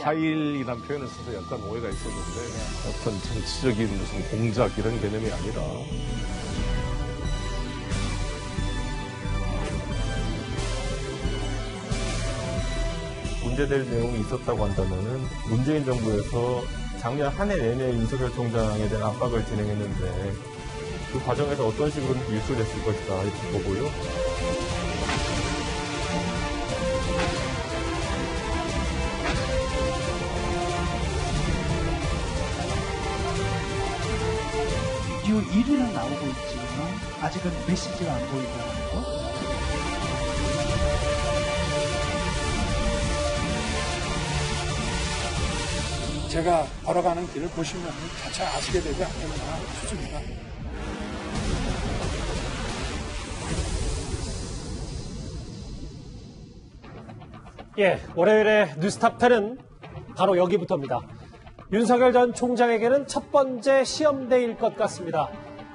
파일이라는 표현을 써서 약간 오해가 있었는데 어떤 정치적인 무슨 공작 이런 개념이 아니라 문제될 내용이 있었다고 한다면은 문재인 정부에서 작년 한 해 내내 윤석열 총장에 대한 압박을 진행했는데 그 과정에서 어떤 식으로 유출됐을 것이다 이렇게 보고요. 비디오 1위는 나오고 있지만 아직은 메시지가 안 보인다는 거. 제가 걸어가는 길을 보시면 자체 아시게 되지 않겠나 싶습니다. 예, 월요일의 뉴스탑10은 바로 여기부터입니다. 윤석열 전 총장에게는 첫 번째 시험대일 것 같습니다.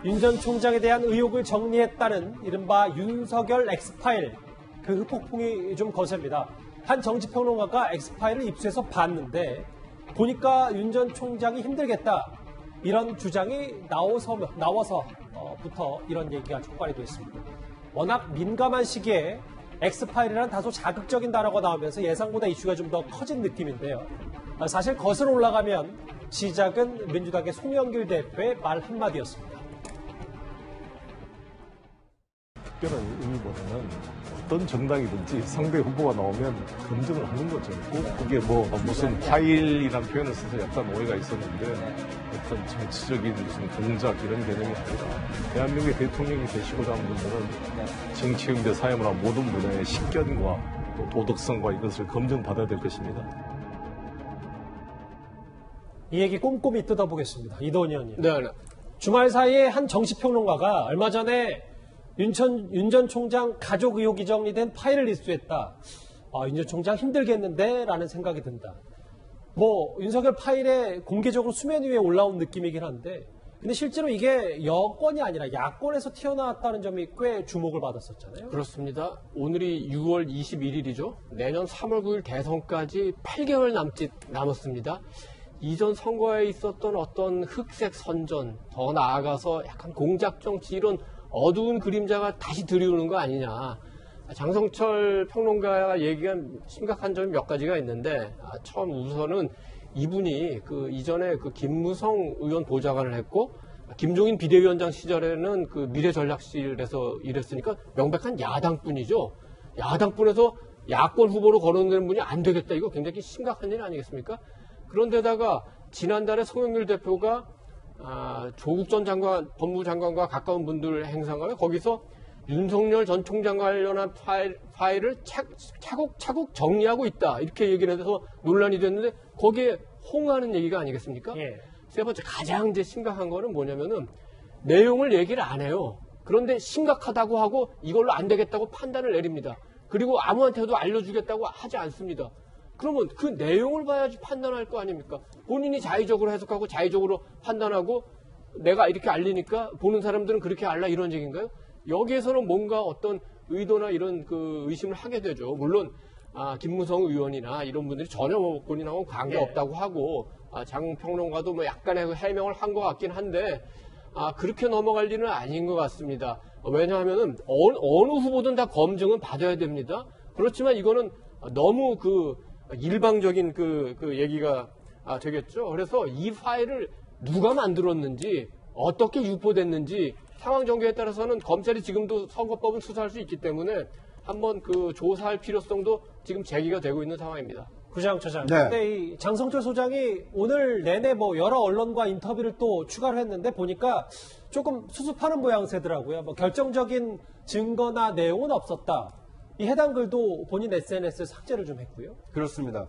윤 전 총장에 대한 의혹을 정리했다는 이른바 윤석열 엑스파일, 그 흑폭풍이 좀 거셉니다. 한 정치평론가가 엑스파일을 입수해서 봤는데 보니까 윤 전 총장이 힘들겠다, 이런 주장이 나와서부터 이런 얘기가 촉발이 됐습니다. 워낙 민감한 시기에 엑스파일이란 다소 자극적인 단어가 나오면서 예상보다 이슈가 좀 더 커진 느낌인데요. 사실 거슬러 올라가면 시작은 민주당의 송영길 대표의 말 한마디였습니다. 특별한 의미보다는 어떤 정당이든지 상대 후보가 나오면 검증을 하는 거죠. 그게 뭐 무슨 파일이라는 표현을 써서 약간 오해가 있었는데 어떤 정치적인 무슨 공작 이런 개념이 아니라 대한민국의 대통령이 되시고자 하는 분들은 정치 응대 사용을 한 모든 분야의 식견과 또 도덕성과 이것을 검증받아야 될 것입니다. 이 얘기 꼼꼼히 뜯어보겠습니다. 이도원 의원님. 네. 주말 사이에 한 정치평론가가 얼마 전에 윤 전 총장 가족 의혹이 정리된 파일을 입수했다. 윤 전 총장 힘들겠는데? 라는 생각이 든다. 윤석열 파일에 공개적으로 수면 위에 올라온 느낌이긴 한데, 근데 실제로 이게 여권이 아니라 야권에서 튀어나왔다는 점이 꽤 주목을 받았었잖아요. 그렇습니다. 오늘이 6월 21일이죠. 내년 3월 9일 대선까지 8개월 남았습니다. 이전 선거에 있었던 어떤 흑색 선전, 더 나아가서 약간 공작 정치 이런 어두운 그림자가 다시 드리우는 거 아니냐. 장성철 평론가가 얘기한 심각한 점이 몇 가지가 있는데, 처음 우선은 이분이 이전에 김무성 의원 보좌관을 했고, 김종인 비대위원장 시절에는 미래전략실에서 일했으니까 명백한 야당뿐이죠. 야당뿐에서 야권 후보로 거론되는 분이 안 되겠다. 이거 굉장히 심각한 일 아니겠습니까? 그런데다가 지난달에 송영길 대표가 조국 전 법무장관과 가까운 분들 행사가 거기서 윤석열 전 총장과 관련한 파일을 차곡차곡 정리하고 있다, 이렇게 얘기를 해서 논란이 됐는데 거기에 홍하는 얘기가 아니겠습니까? 예. 세 번째 가장 이제 심각한 거는 뭐냐면은 내용을 얘기를 안 해요. 그런데 심각하다고 하고 이걸로 안 되겠다고 판단을 내립니다. 그리고 아무한테도 알려주겠다고 하지 않습니다. 그러면 그 내용을 봐야지 판단할 거 아닙니까? 본인이 자의적으로 해석하고 자의적으로 판단하고 내가 이렇게 알리니까 보는 사람들은 그렇게 알라, 이런 얘기인가요? 여기에서는 뭔가 어떤 의도나 이런 의심을 하게 되죠. 물론 김무성 의원이나 이런 분들이 전혀 본인하고 관계없다고 하고 장 평론가도 약간의 해명을 한 것 같긴 한데 그렇게 넘어갈 일은 아닌 것 같습니다. 왜냐하면은 어느 후보든 다 검증은 받아야 됩니다. 그렇지만 이거는 너무 일방적인 얘기가 되겠죠. 그래서 이 파일을 누가 만들었는지, 어떻게 유포됐는지 상황 전개에 따라서는 검찰이 지금도 선거법은 수사할 수 있기 때문에 한번 조사할 필요성도 지금 제기가 되고 있는 상황입니다. 구장 처장. 네. 근데 이 장성철 소장이 오늘 내내 여러 언론과 인터뷰를 또 추가를 했는데 보니까 조금 수습하는 모양새더라고요. 결정적인 증거나 내용은 없었다. 이 해당 글도 본인 SNS에 삭제를 좀 했고요. 그렇습니다.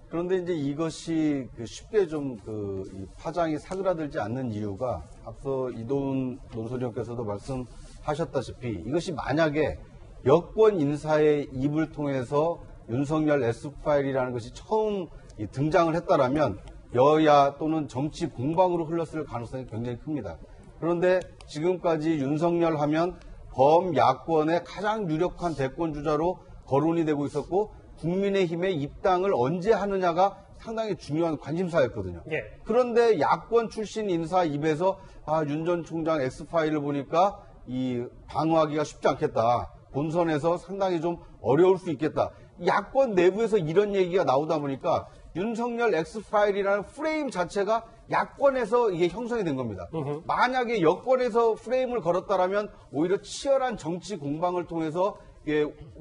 그런데 이제 이것이 쉽게 이 파장이 사그라들지 않는 이유가 앞서 이도훈 논설위원께서도 말씀하셨다시피 이것이 만약에 여권 인사의 입을 통해서 윤석열 S파일이라는 것이 처음 등장을 했다라면 여야 또는 정치 공방으로 흘렀을 가능성이 굉장히 큽니다. 그런데 지금까지 윤석열 하면 범야권의 가장 유력한 대권 주자로 거론이 되고 있었고 국민의힘의 입당을 언제 하느냐가 상당히 중요한 관심사였거든요. 예. 그런데 야권 출신 인사 입에서 윤 전 총장 X파일을 보니까 이 방어하기가 쉽지 않겠다. 본선에서 상당히 좀 어려울 수 있겠다. 야권 내부에서 이런 얘기가 나오다 보니까 윤석열 X파일이라는 프레임 자체가 야권에서 이게 형성이 된 겁니다. 만약에 여권에서 프레임을 걸었다라면 오히려 치열한 정치 공방을 통해서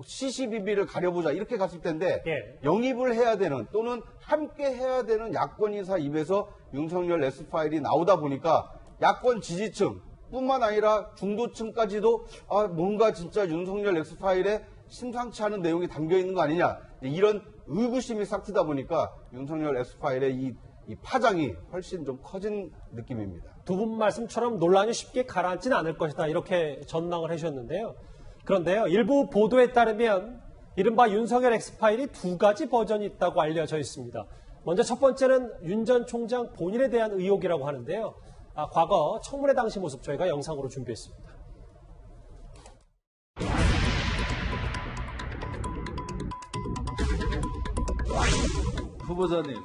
CCBB를 가려보자 이렇게 갔을 텐데 예. 영입을 해야 되는 또는 함께 해야 되는 야권 인사 입에서 윤석열 X파일이 나오다 보니까 야권 지지층 뿐만 아니라 중도층까지도 뭔가 진짜 윤석열 X파일에 심상치 않은 내용이 담겨 있는 거 아니냐 이런 의구심이 싹 트다 보니까 윤석열 X파일의 이 파장이 훨씬 좀 커진 느낌입니다. 두 분 말씀처럼 논란이 쉽게 가라앉지는 않을 것이다 이렇게 전망을 해주셨는데요. 그런데요, 일부 보도에 따르면 이른바 윤석열 X파일이 두 가지 버전이 있다고 알려져 있습니다. 먼저 첫 번째는 윤 전 총장 본인에 대한 의혹이라고 하는데요. 과거 청문회 당시 모습 저희가 영상으로 준비했습니다. 후보자님,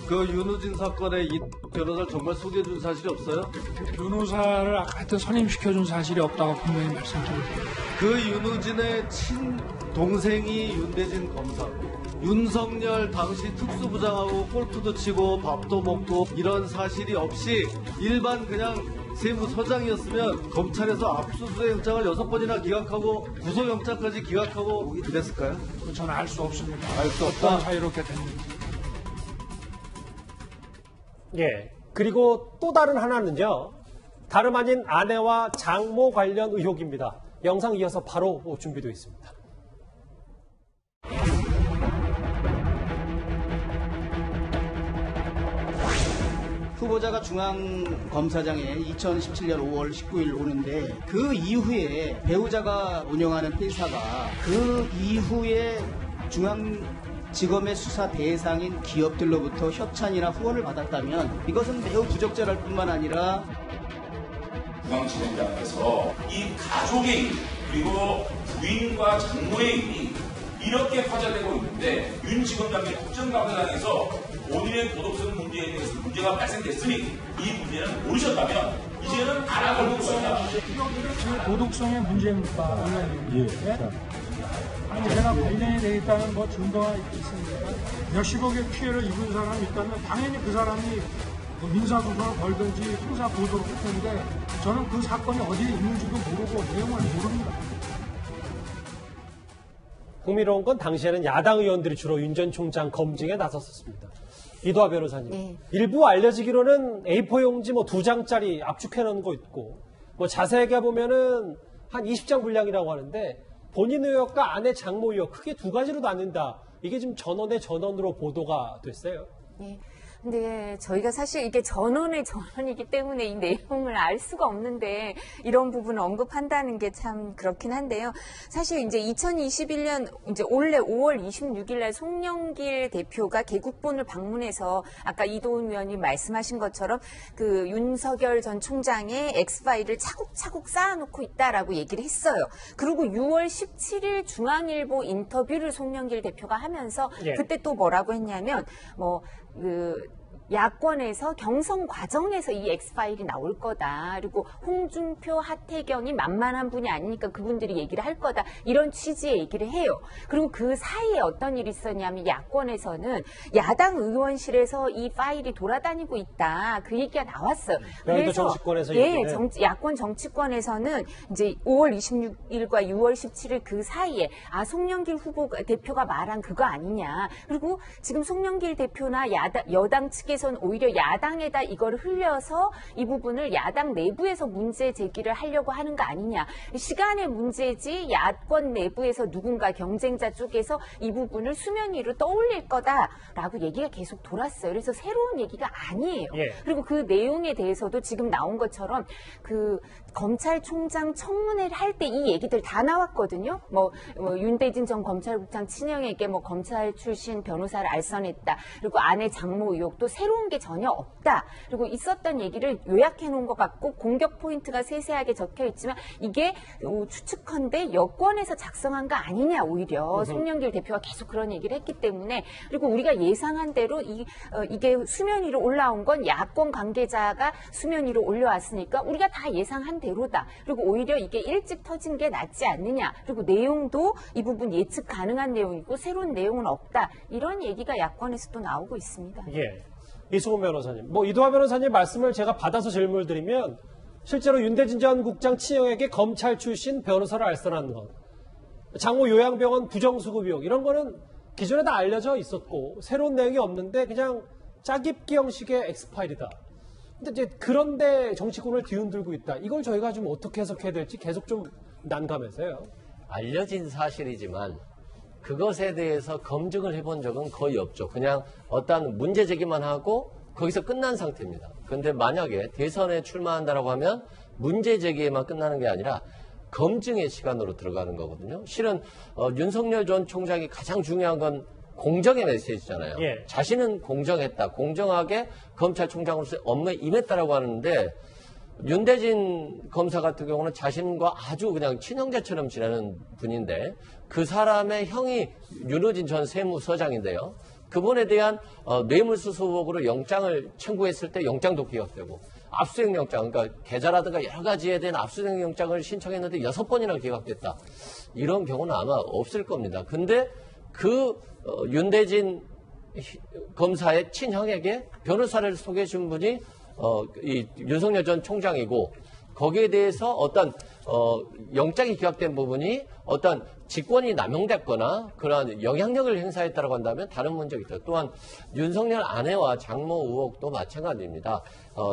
그 윤우진 사건에 이 변호사를 정말 소개해준 사실이 없어요? 변호사를 하여튼 선임시켜준 사실이 없다고 분명히 말씀드립니다. 그 윤우진의 친동생이 윤대진 검사. 윤석열 당시 특수부장하고 골프도 치고 밥도 먹고 이런 사실이 없이 일반 그냥 세무서장이었으면 검찰에서 압수수색 영장을 6번이나 기각하고 구속영장까지 기각하고 그랬을까요? 저는 알 수 없습니다. 알 수 없다. 어떤 사이로 이렇게 됐는지. 예. 그리고 또 다른 하나는요. 다름 아닌 아내와 장모 관련 의혹입니다. 영상 이어서 바로 준비되어 있습니다. 후보자가 중앙검사장에 2017년 5월 19일 오는데 그 이후에 배우자가 운영하는 회사가 그 이후에 중앙지검의 수사 대상인 기업들로부터 협찬이나 후원을 받았다면 이것은 매우 부적절할 뿐만 아니라 중앙지검장에서 이 가족의 일 그리고 부인과 장모의 일이 이렇게 화제되고 있는데 윤 지검장의 국정감사장에서 본인의 도덕성 문제에 대해서 문제가 발생됐으니 이 문제는 모르셨다면 이제는 알아볼 것이다. 제 도덕성의 문제입니까? 예. 아니 제가 관련이 돼 있다는 뭐 증거가 있습니까? 몇십억의 피해를 입은 사람이 있다면 당연히 그 사람이 민사소송을 걸든지 형사 보도를 할 텐데 저는 그 사건이 어디에 있는지도 모르고 내용을 모릅니다. 흥미로운 건 당시에는 야당 의원들이 주로 윤 전 총장 검증에 나섰었습니다. 이도하 변호사님. 네. 일부 알려지기로는 A4 용지 2장짜리 압축해놓은 거 있고, 자세하게 보면은 한 20장 분량이라고 하는데, 본인 의혹과 아내 장모 의혹 크게 두 가지로 나뉜다. 이게 지금 전원의 전원으로 보도가 됐어요. 네. 근데 저희가 사실 이게 전원의 전원이기 때문에 이 내용을 알 수가 없는데 이런 부분을 언급한다는 게 참 그렇긴 한데요. 사실 이제 2021년 이제 올해 5월 26일 날 송영길 대표가 개국본을 방문해서 아까 이도훈 위원님 말씀하신 것처럼 그 윤석열 전 총장의 X파일을 차곡차곡 쌓아놓고 있다라고 얘기를 했어요. 그리고 6월 17일 중앙일보 인터뷰를 송영길 대표가 하면서 그때 또 뭐라고 했냐면 야권에서 경선 과정에서 이 X파일이 나올 거다. 그리고 홍준표, 하태경이 만만한 분이 아니니까 그분들이 얘기를 할 거다. 이런 취지의 얘기를 해요. 그리고 그 사이에 어떤 일이 있었냐면 야권에서는 야당 의원실에서 이 파일이 돌아다니고 있다. 그 얘기가 나왔어요. 그래서 정치권에서 야권 정치권에서는 이제 5월 26일과 6월 17일 그 사이에 송영길 대표가 말한 그거 아니냐. 그리고 지금 송영길 대표나 여당 측에서는 오히려 야당에다 이걸 흘려서 이 부분을 야당 내부에서 문제 제기를 하려고 하는 거 아니냐. 시간의 문제지 야권 내부에서 누군가 경쟁자 쪽에서 이 부분을 수면 위로 떠올릴 거다라고 얘기가 계속 돌았어요. 그래서 새로운 얘기가 아니에요. 그리고 그 내용에 대해서도 지금 나온 것처럼 그 검찰총장 청문회를 할 때 이 얘기들 다 나왔거든요. 윤대진 전 검찰국장 친형에게 검찰 출신 변호사를 알선했다. 그리고 아내 장모 의혹도 새로운 새로운 게 전혀 없다. 그리고 있었던 얘기를 요약해 놓은 것 같고 공격 포인트가 세세하게 적혀 있지만 이게 추측컨대 여권에서 작성한 거 아니냐 오히려 송영길 대표가 계속 그런 얘기를 했기 때문에 그리고 우리가 예상한 대로 이게 수면 위로 올라온 건 야권 관계자가 수면 위로 올려왔으니까 우리가 다 예상한 대로다. 그리고 오히려 이게 일찍 터진 게 낫지 않느냐. 그리고 내용도 이 부분 예측 가능한 내용이고 새로운 내용은 없다. 이런 얘기가 야권에서도 나오고 있습니다. 예. 이수근 변호사님. 이도하 변호사님 말씀을 제가 받아서 질문을 드리면 실제로 윤대진 전 국장 친형에게 검찰 출신 변호사를 알선한 것, 장모 요양병원 부정수급 의혹 이런 거는 기존에 다 알려져 있었고 새로운 내용이 없는데 그냥 짜깁기 형식의 엑스파일이다. 근데 이제 그런데 정치권을 뒤흔들고 있다. 이걸 저희가 좀 어떻게 해석해야 될지 계속 좀 난감해서요. 알려진 사실이지만 그것에 대해서 검증을 해본 적은 거의 없죠. 그냥 어떤 문제 제기만 하고 거기서 끝난 상태입니다. 그런데 만약에 대선에 출마한다라고 하면 문제 제기에만 끝나는 게 아니라 검증의 시간으로 들어가는 거거든요. 실은 윤석열 전 총장이 가장 중요한 건 공정의 메시지잖아요. 예. 자신은 공정했다. 공정하게 검찰총장으로서 업무에 임했다라고 하는데 윤대진 검사 같은 경우는 자신과 아주 그냥 친형제처럼 지내는 분인데 그 사람의 형이 윤호진 전 세무서장인데요. 그분에 대한 뇌물수수 의혹으로 영장을 청구했을 때 영장도 기각되고 압수수색 영장, 그러니까 계좌라든가 여러 가지에 대한 압수수색 영장을 신청했는데 6번이나 기각됐다. 이런 경우는 아마 없을 겁니다. 근데 윤대진 검사의 친형에게 변호사를 소개해 준 분이 이 윤석열 전 총장이고 거기에 대해서 어떤 영장이 기각된 부분이 어떤 직권이 남용됐거나 그러한 영향력을 행사했다고 한다면 다른 문제가 있다. 또한 윤석열 아내와 장모 의혹도 마찬가지입니다.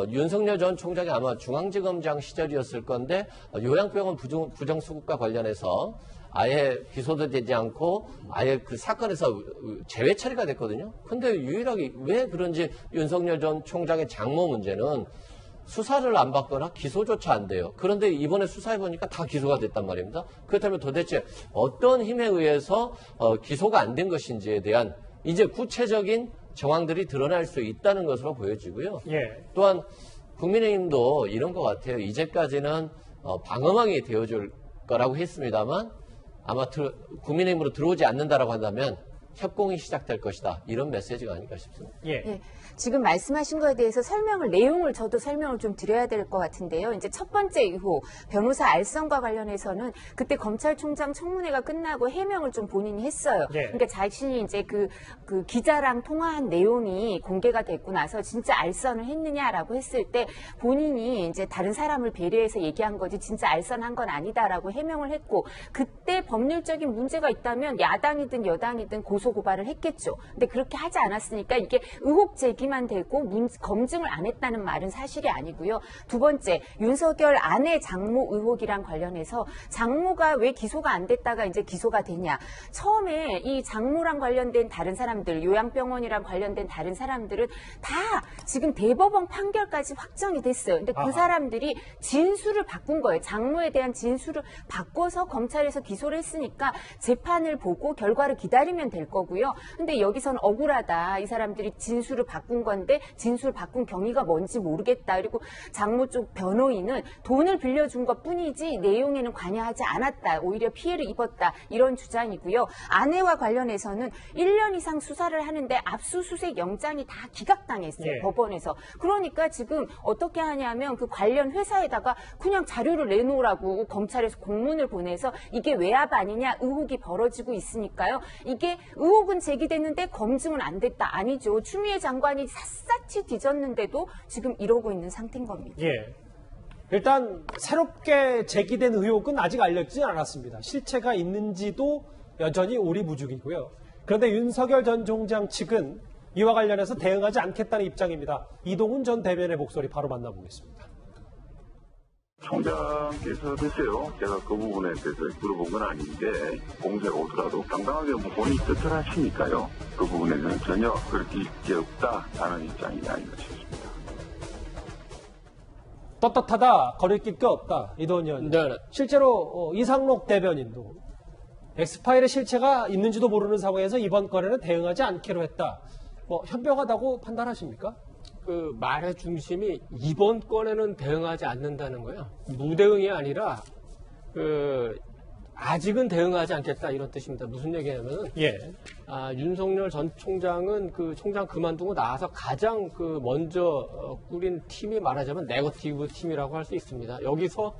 윤석열 전 총장이 아마 중앙지검장 시절이었을 건데 요양병원 부정수급과 관련해서 아예 기소도 되지 않고 아예 그 사건에서 제외 처리가 됐거든요. 근데 유일하게 왜 그런지 윤석열 전 총장의 장모 문제는 수사를 안 받거나 기소조차 안 돼요. 그런데 이번에 수사해보니까 다 기소가 됐단 말입니다. 그렇다면 도대체 어떤 힘에 의해서 기소가 안 된 것인지에 대한 이제 구체적인 정황들이 드러날 수 있다는 것으로 보여지고요. 예. 또한 국민의힘도 이런 것 같아요. 이제까지는 방어망이 되어줄 거라고 했습니다만 아마 국민의힘으로 들어오지 않는다라고 한다면 협공이 시작될 것이다. 이런 메시지가 아닐까 싶습니다. 예. 지금 말씀하신 거에 대해서 저도 설명을 좀 드려야 될 것 같은데요. 이제 첫 번째 의혹, 변호사 알선과 관련해서는 그때 검찰총장 청문회가 끝나고 해명을 좀 본인이 했어요. 예. 그러니까 자신이 이제 그 기자랑 통화한 내용이 공개가 됐고 나서 진짜 알선을 했느냐라고 했을 때 본인이 이제 다른 사람을 배려해서 얘기한 거지 진짜 알선한 건 아니다라고 해명을 했고 그때 법률적인 문제가 있다면 야당이든 여당이든 고소고발을 했겠죠. 근데 그렇게 하지 않았으니까 이게 의혹 제기만 되고 검증을 안 했다는 말은 사실이 아니고요. 두 번째, 윤석열 아내 장모 의혹이랑 관련해서 장모가 왜 기소가 안 됐다가 이제 기소가 되냐. 처음에 이 장모랑 관련된 다른 사람들, 요양병원이랑 관련된 다른 사람들은 다 지금 대법원 판결까지 확정이 됐어요. 근데 그 사람들이 진술을 바꾼 거예요. 장모에 대한 진술을 바꿔서 검찰에서 기소를 했으니까 재판을 보고 결과를 기다리면 될 거고요. 근데 여기선 억울하다. 이 사람들이 진술을 바꾼 건데 진술 바꾼 경위가 뭔지 모르겠다. 그리고 장모 쪽 변호인은 돈을 빌려준 것뿐이지 내용에는 관여하지 않았다. 오히려 피해를 입었다. 이런 주장이고요. 아내와 관련해서는 1년 이상 수사를 하는데 압수수색 영장이 다 기각당했어요. 예. 법원에서. 그러니까 지금 어떻게 하냐면 그 관련 회사에다가 그냥 자료를 내놓으라고 검찰에서 공문을 보내서 이게 외압 아니냐 의혹이 벌어지고 있으니까요. 이게 의혹은 제기됐는데 검증은 안 됐다. 아니죠. 추미애 장관이 샅샅이 뒤졌는데도 지금 이러고 있는 상태인 겁니다. 예. 일단 새롭게 제기된 의혹은 아직 알려지지 않았습니다. 실체가 있는지도 여전히 오리무중이고요. 그런데 윤석열 전 총장 측은 이와 관련해서 대응하지 않겠다는 입장입니다. 이동훈 전 대변의 목소리 바로 만나보겠습니다. 총장께서 글쎄요, 제가 그 부분에 대해서 물어본 건 아닌데 공세가 오더라도 당당하게 본인이 뜻을 하시니까요. 그 부분에는 전혀 그렇게 있지 없다라는 입장이 아닌가 싶습니다. 떳떳하다, 거리낄 게 없다. 이동훈 의원. 네. 실제로 이상록 대변인도 엑스파일의 실체가 있는지도 모르는 상황에서 이번 건에는 대응하지 않기로 했다. 현명하다고 판단하십니까? 그 말의 중심이 이번 건에는 대응하지 않는다는 거예요. 무대응이 아니라 아직은 대응하지 않겠다 이런 뜻입니다. 무슨 얘기냐면은 윤석열 전 총장은 그 총장 그만두고 나서 가장 먼저 꾸린 팀이 말하자면 네거티브 팀이라고 할 수 있습니다. 여기서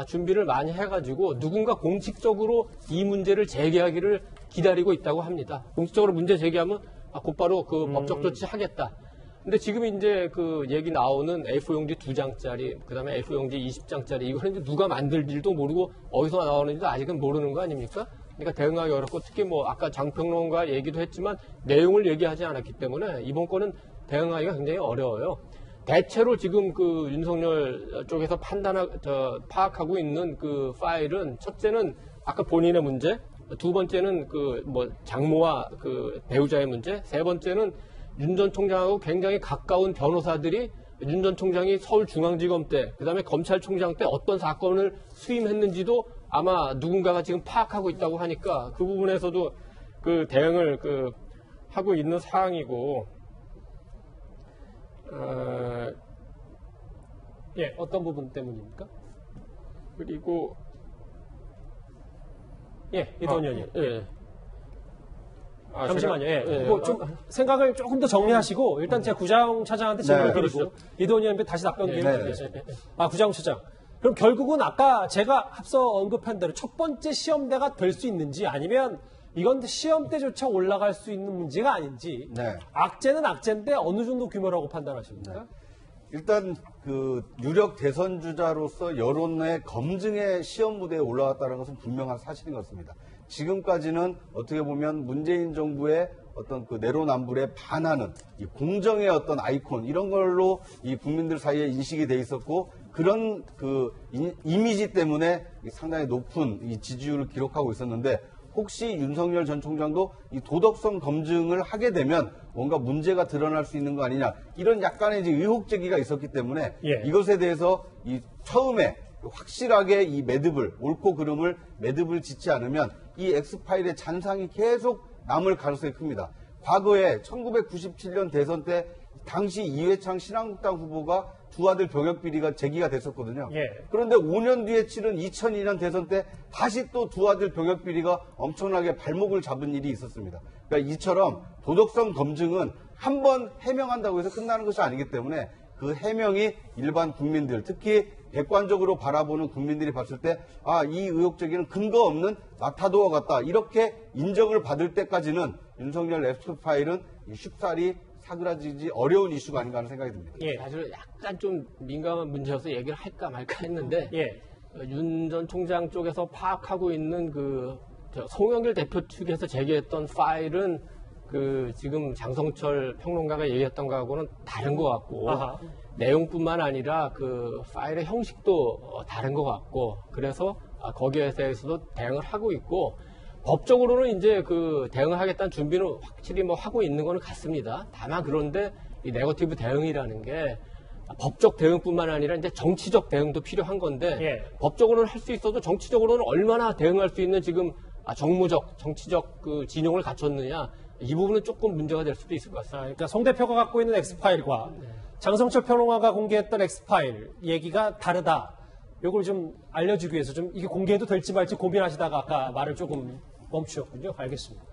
준비를 많이 해가지고 누군가 공식적으로 이 문제를 제기하기를 기다리고 있다고 합니다. 공식적으로 문제 제기하면 곧바로 법적 조치 하겠다. 근데 지금 이제 얘기 나오는 A4용지 2장짜리, 그 다음에 A4용지 20장짜리, 이거는 이제 누가 만들지도 모르고 어디서 나오는지도 아직은 모르는 거 아닙니까? 그러니까 대응하기 어렵고, 특히 아까 장평론가 얘기도 했지만 내용을 얘기하지 않았기 때문에 이번 건은 대응하기가 굉장히 어려워요. 대체로 지금 윤석열 쪽에서 파악하고 있는 파일은, 첫째는 아까 본인의 문제, 두 번째는 장모와 배우자의 문제, 세 번째는 윤 전 총장하고 굉장히 가까운 변호사들이 윤 전 총장이 서울중앙지검 때, 그 다음에 검찰총장 때 어떤 사건을 수임했는지도 아마 누군가가 지금 파악하고 있다고 하니까 그 부분에서도 대응을 하고 있는 사항이고, 어떤 부분 때문입니까? 그리고, 이동현 의원님. 잠시만요. 좀 생각을 조금 더 정리하시고 일단 제가 구장 차장한테 질문을 드리고 이동현 의원님 다시 답변 기회를 드리겠습니다. 구장 차장. 그럼 결국은 아까 제가 앞서 언급한 대로 첫 번째 시험대가 될 수 있는지, 아니면 이건 시험대조차 올라갈 수 있는 문제가 아닌지, 악재는 악재인데 어느 정도 규모라고 판단하십니까? 일단 유력 대선 주자로서 여론의 검증의 시험 무대에 올라왔다는 것은 분명한 사실인 것 같습니다. 지금까지는 어떻게 보면 문재인 정부의 어떤 내로남불에 반하는 이 공정의 어떤 아이콘, 이런 걸로 이 국민들 사이에 인식이 돼 있었고, 그런 이미지 때문에 상당히 높은 이 지지율을 기록하고 있었는데, 혹시 윤석열 전 총장도 이 도덕성 검증을 하게 되면 뭔가 문제가 드러날 수 있는 거 아니냐, 이런 약간의 의혹 제기가 있었기 때문에 이것에 대해서 처음에 확실하게 이 매듭을, 옳고 그름을 매듭을 짓지 않으면 이 X파일의 잔상이 계속 남을 가능성이 큽니다. 과거에 1997년 대선 때 당시 이회창 신한국당 후보가 두 아들 병역 비리가 제기가 됐었거든요. 그런데 5년 뒤에 치른 2002년 대선 때 다시 또 두 아들 병역 비리가 엄청나게 발목을 잡은 일이 있었습니다. 그러니까 이처럼 도덕성 검증은 한 번 해명한다고 해서 끝나는 것이 아니기 때문에 그 해명이 일반 국민들, 특히 객관적으로 바라보는 국민들이 봤을 때, 이 의혹 제기는 근거 없는 마타도어 같다, 이렇게 인정을 받을 때까지는 윤석열 X파일은 쉽사리 사그라지지 어려운 이슈가 아닌가 하는 생각이 듭니다. 사실 약간 좀 민감한 문제여서 얘기를 할까 말까 했는데, 윤 전 총장 쪽에서 파악하고 있는 송영길 대표 측에서 제기했던 파일은 지금 장성철 평론가가 얘기했던 거하고는 다른 것 같고, 내용뿐만 아니라 파일의 형식도 다른 것 같고, 그래서 거기에 대해서도 대응을 하고 있고, 법적으로는 이제 대응을 하겠다는 준비는 확실히 하고 있는 거는 같습니다. 다만 그런데 이 네거티브 대응이라는 게 법적 대응뿐만 아니라 이제 정치적 대응도 필요한 건데, 법적으로는 할 수 있어도 정치적으로는 얼마나 대응할 수 있는 지금 정무적, 정치적 진용을 갖췄느냐, 이 부분은 조금 문제가 될 수도 있을 것 같습니다. 그러니까 송 대표가 갖고 있는 X파일과 장성철 평론가가 공개했던 X파일 얘기가 다르다. 이걸 좀 알려주기 위해서 좀 이게 공개해도 될지 말지 고민하시다가 아까 말을 조금 멈추셨군요. 알겠습니다.